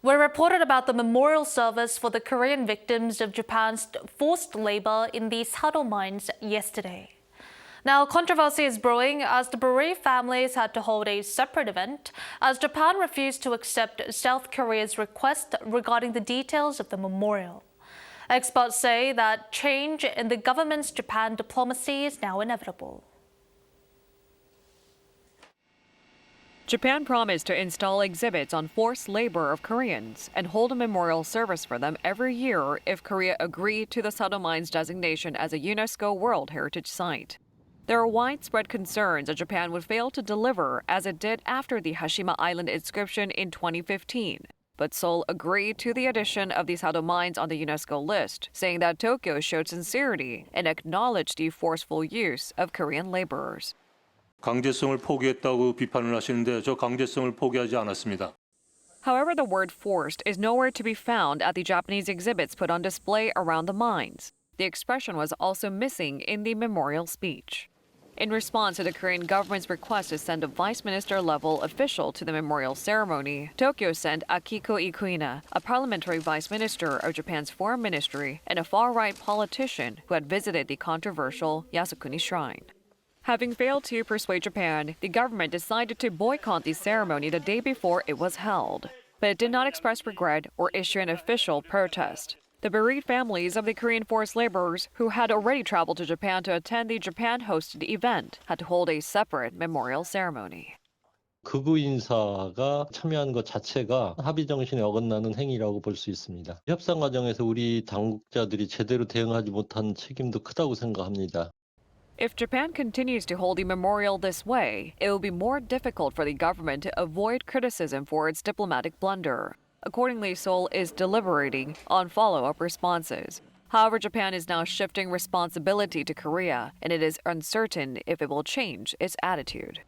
We reported about the memorial service for the Korean victims of Japan's forced labor in the Sado Mines yesterday. Now, controversy is brewing as the bereaved families had to hold a separate event as Japan refused to accept South Korea's request regarding the details of the memorial. Experts say that change in the government's Japan diplomacy is now inevitable. Japan promised to install exhibits on forced labor of Koreans and hold a memorial service for them every year if Korea agreed to the Sado Mines designation as a UNESCO World Heritage Site. There are widespread concerns that Japan would fail to deliver as it did after the Hashima Island inscription in 2015. But Seoul agreed to the addition of the Sado Mines on the UNESCO list, saying that Tokyo showed sincerity and acknowledged the forceful use of Korean laborers. 강제성을 포기했다고 비판을 하시는데 저 강제성을 포기하지 않았습니다. However, the word forced is nowhere to be found at the Japanese exhibits put on display around the mines. The expression was also missing in the memorial speech. In response to the Korean government's request to send a vice minister-level official to the memorial ceremony, Tokyo sent Akiko Ikuina, a parliamentary vice minister of Japan's foreign ministry and a far-right politician who had visited the controversial Yasukuni Shrine. Having failed to persuade Japan, the government decided to boycott the ceremony the day before it was held. But it did not express regret or issue an official protest. The bereaved families of the Korean forced laborers who had already traveled to Japan to attend the Japan-hosted event had to hold a separate memorial ceremony. 극우 인사가 참여한 것 자체가 합의 정신에 어긋나는 행위라고 볼 수 있습니다. 협상 과정에서 우리 당국자들이 제대로 대응하지 못한 책임도 크다고 생각합니다. If Japan continues to hold the memorial this way, it will be more difficult for the government to avoid criticism for its diplomatic blunder. Accordingly, Seoul is deliberating on follow-up responses. However, Japan is now shifting responsibility to Korea, and it is uncertain if it will change its attitude.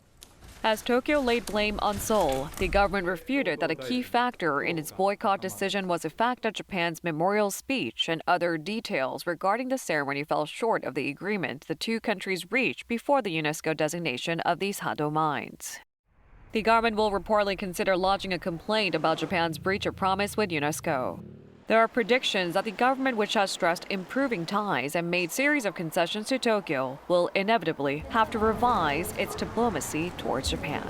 As Tokyo laid blame on Seoul, the government refuted that a key factor in its boycott decision was the fact that Japan's memorial speech and other details regarding the ceremony fell short of the agreement the two countries reached before the UNESCO designation of the Sado Mines. The government will reportedly consider lodging a complaint about Japan's breach of promise with UNESCO. There are predictions that the government, which has stressed improving ties and made series of concessions to Tokyo, will inevitably have to revise its diplomacy towards Japan.